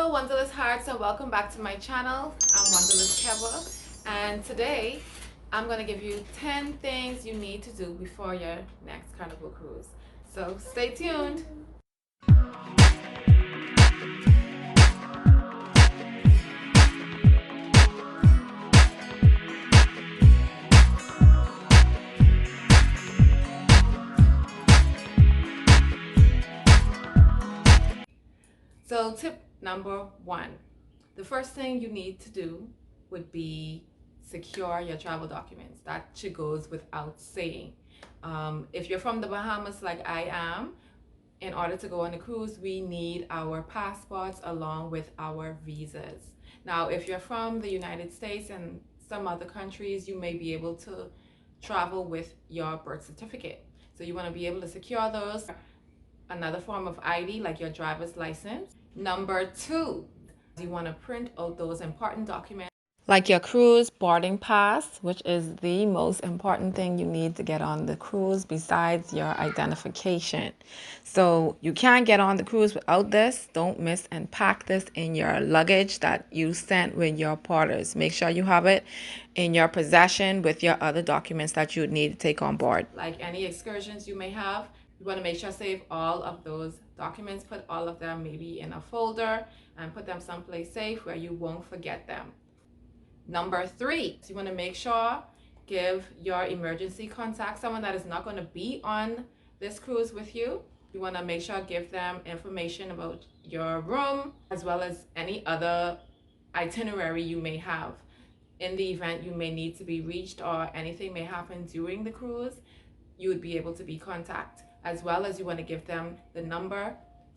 Hello Wanderlust Hearts, and welcome back to my channel. I'm Wanderlust Keva, and today I'm going to give you 10 things you need to do before your next Carnival Cruise. So stay tuned. So tip number one, the first thing you need to do would be secure your travel documents. That should goes without saying. If you're from the Bahamas like I am, in order to go on a cruise, we need our passports along with our visas. Now, if you're from the United States and some other countries, you may be able to travel with your birth certificate. So you want to be able to secure those. Another form of ID like your driver's license. Number two, you want to print out those important documents like your cruise boarding pass, which is the most important thing you need to get on the cruise besides your identification. So you can't get on the cruise without this. Don't miss and pack this in your luggage that you sent with your porters. Make sure you have it in your possession with your other documents that you would need to take on board. Like any excursions you may have, you want to make sure save all of those documents, put all of them maybe in a folder and put them someplace safe where you won't forget them. Number three, so you want to make sure give your emergency contact, someone that is not going to be on this cruise with you. You want to make sure give them information about your room as well as any other itinerary you may have. In the event you may need to be reached or anything may happen during the cruise, you would be able to be contacted. As well as you want to give them the number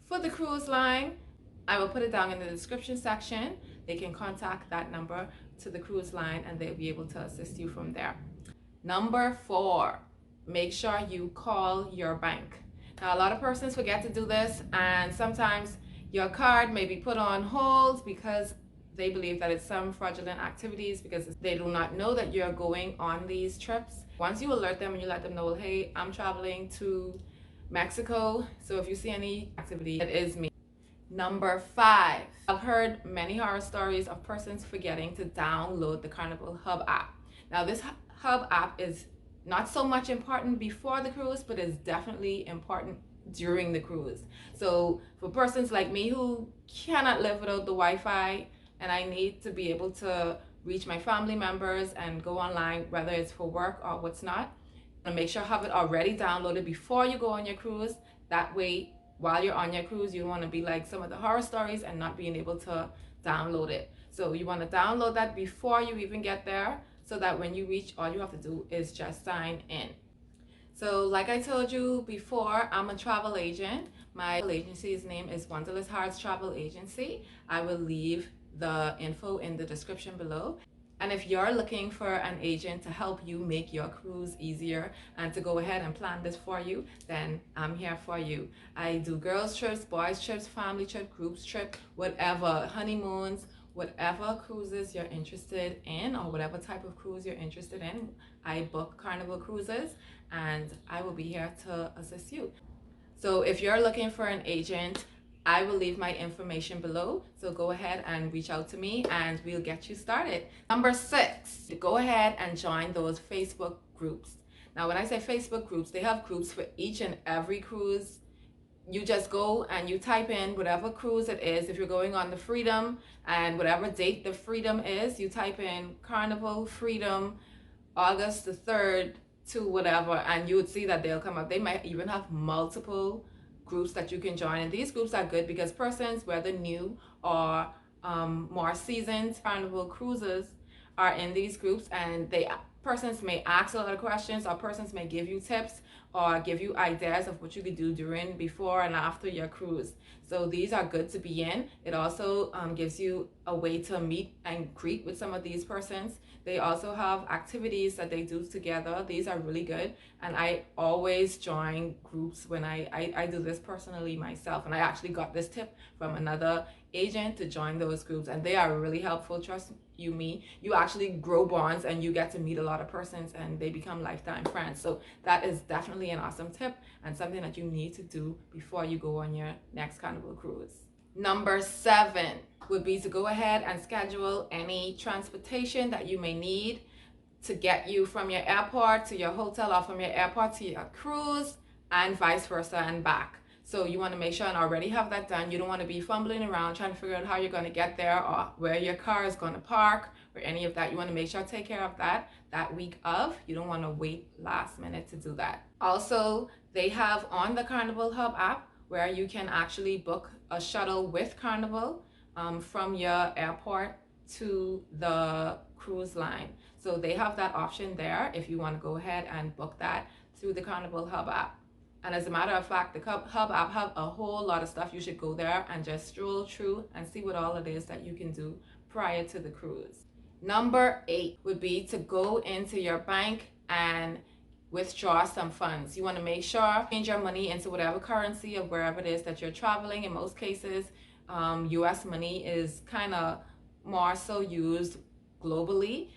for the cruise line. I will put it down in the description section. They can contact that number to the cruise line and they'll be able to assist you from there. Number four, make sure you call your bank. Now, a lot of persons forget to do this, and sometimes your card may be put on hold because they believe that it's some fraudulent activities because they do not know that you're going on these trips. Once you alert them and you let them know, hey, I'm traveling to Mexico, so if you see any activity, it is me. Number five, I've heard many horror stories of persons forgetting to download the Carnival Hub app. Now, this Hub app is not so much important before the cruise, but is definitely important during the cruise. So for persons like me who cannot live without the Wi-Fi and I need to be able to reach my family members and go online, whether it's for work or what's not, and make sure have it already downloaded before you go on your cruise. That way, while you're on your cruise, you don't want to be like some of the horror stories and not being able to download it. So you want to download that before you even get there so that when you reach, all you have to do is just sign in. So like I told you before, I'm a travel agent. My agency's name is Wanderlust Hearts Travel Agency. I will leave the info in the description below. And if you're looking for an agent to help you make your cruise easier and to go ahead and plan this for you, then I'm here for you. I do girls trips, boys trips, family trip, groups trip, whatever, honeymoons, whatever cruises you're interested in or whatever type of cruise you're interested in. I book Carnival Cruises and I will be here to assist you. So if you're looking for an agent, I will leave my information below, so go ahead and reach out to me and we'll get you started. Number six, go ahead and join those Facebook groups. Now, when I say Facebook groups, they have groups for each and every cruise. You just go and you type in whatever cruise it is. If you're going on the Freedom and whatever date the Freedom is, you type in Carnival Freedom August the 3rd to whatever, and you would see that they'll come up. They might even have multiple groups that you can join, and these groups are good because persons, whether new or more seasoned Carnival cruises, are in these groups, and persons may ask a lot of questions, or persons may give you tips or give you ideas of what you could do during, before, and after your cruise. So these are good to be in. It also gives you a way to meet and greet with some of these persons. They also have activities that they do together. These are really good, and I always join groups when I do this personally myself, and I actually got this tip from another agent to join those groups, and they are really helpful. Trust me, you actually grow bonds and you get to meet a lot of persons and they become lifetime friends. So that is definitely an awesome tip and something that you need to do before you go on your next Carnival cruise. Number seven, would be to go ahead and schedule any transportation that you may need to get you from your airport to your hotel, or from your airport to your cruise, and vice versa and back. So you want to make sure and already have that done. You don't want to be fumbling around trying to figure out how you're going to get there, or where your car is going to park, or any of that. You want to make sure to take care of that week of. You don't want to wait last minute to do that. Also, they have on the Carnival Hub app where you can actually book a shuttle with Carnival from your airport to the cruise line. So they have that option there if you want to go ahead and book that through the Carnival Hub app. And as a matter of fact, the Hub app have a whole lot of stuff. You should go there and just stroll through and see what all it is that you can do prior to the cruise. Number 8 would be to go into your bank and withdraw some funds. You want to make sure change your money into whatever currency of wherever it is that you're traveling. In most cases, US money is kind of more so used globally.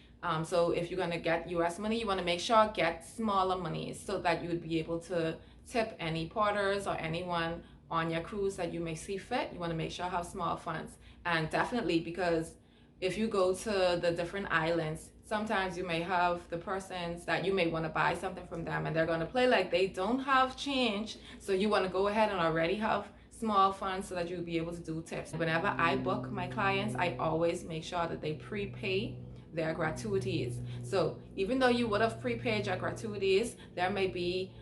So if you're going to get US money, you want to make sure get smaller monies so that you would be able to tip any porters or anyone on your cruise that you may see fit. You want to make sure have small funds. And definitely, because if you go to the different islands, sometimes you may have the persons that you may want to buy something from them and they're going to play like they don't have change. So you want to go ahead and already have small funds so that you'll be able to do tips. Whenever I book my clients, I always make sure that they prepay their gratuities. So even though you would have prepaid your gratuities, there may be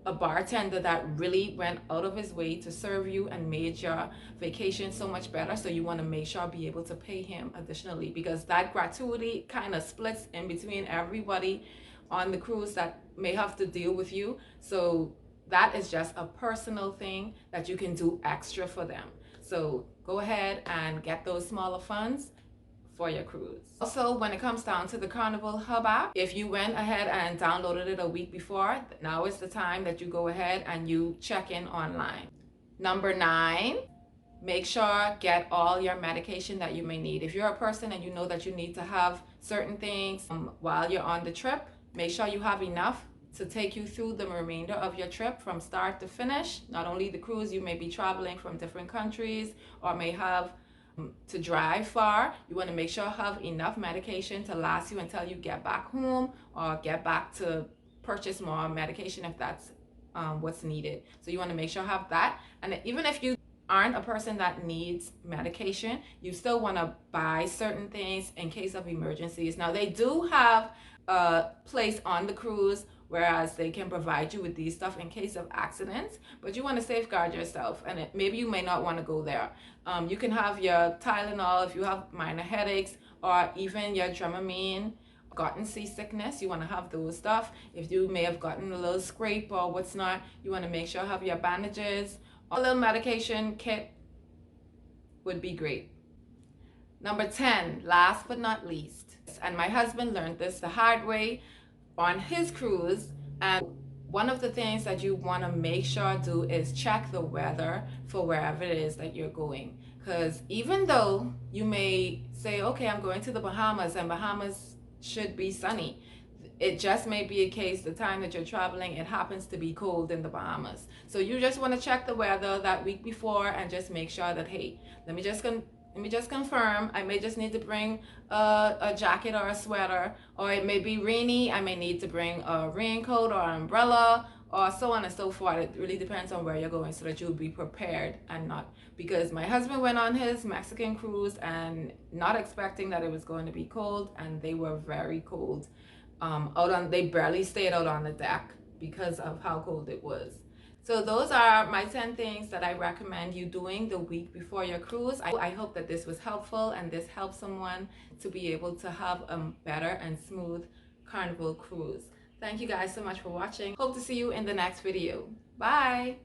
a bartender that really went out of his way to serve you and made your vacation so much better. So you want to make sure be able to pay him additionally, because that gratuity kind of splits in between everybody on the cruise that may have to deal with you. So that is just a personal thing that you can do extra for them. So go ahead and get those smaller funds for your cruise. Also, when it comes down to the Carnival Hub app, if you went ahead and downloaded it a week before, now is the time that you go ahead and you check in online. Number 9, make sure get all your medication that you may need. If you're a person and you know that you need to have certain things while you're on the trip, make sure you have enough to take you through the remainder of your trip from start to finish. Not only the cruise, you may be traveling from different countries or may have to drive far. You want to make sure you have enough medication to last you until you get back home, or get back to purchase more medication if that's what's needed. So you want to make sure you have that. And even if you aren't a person that needs medication, you still want to buy certain things in case of emergencies. Now they do have a place on the cruise whereas they can provide you with these stuff in case of accidents, but you want to safeguard yourself, and maybe you may not want to go there. You can have your Tylenol if you have minor headaches, or even your Dramamine. Gotten seasickness, you want to have those stuff. If you may have gotten a little scrape or what's not, you want to make sure you have your bandages. A little medication kit would be great. Number 10, last but not least, and my husband learned this the hard way on his cruise, and one of the things that you want to make sure do is check the weather for wherever it is that you're going. Because even though you may say, okay, I'm going to the Bahamas and Bahamas should be sunny, it just may be a case the time that you're traveling, it happens to be cold in the Bahamas. So you just want to check the weather that week before and just make sure that, hey, let me just confirm, I may just need to bring a jacket or a sweater, or it may be rainy, I may need to bring a raincoat or an umbrella, or so on and so forth. It really depends on where you're going so that you'll be prepared and not, because my husband went on his Mexican cruise and not expecting that it was going to be cold, and they were very cold. They barely stayed out on the deck because of how cold it was. So those are my 10 things that I recommend you doing the week before your cruise. I hope that this was helpful and this helps someone to be able to have a better and smooth Carnival cruise. Thank you guys so much for watching. Hope to see you in the next video. Bye!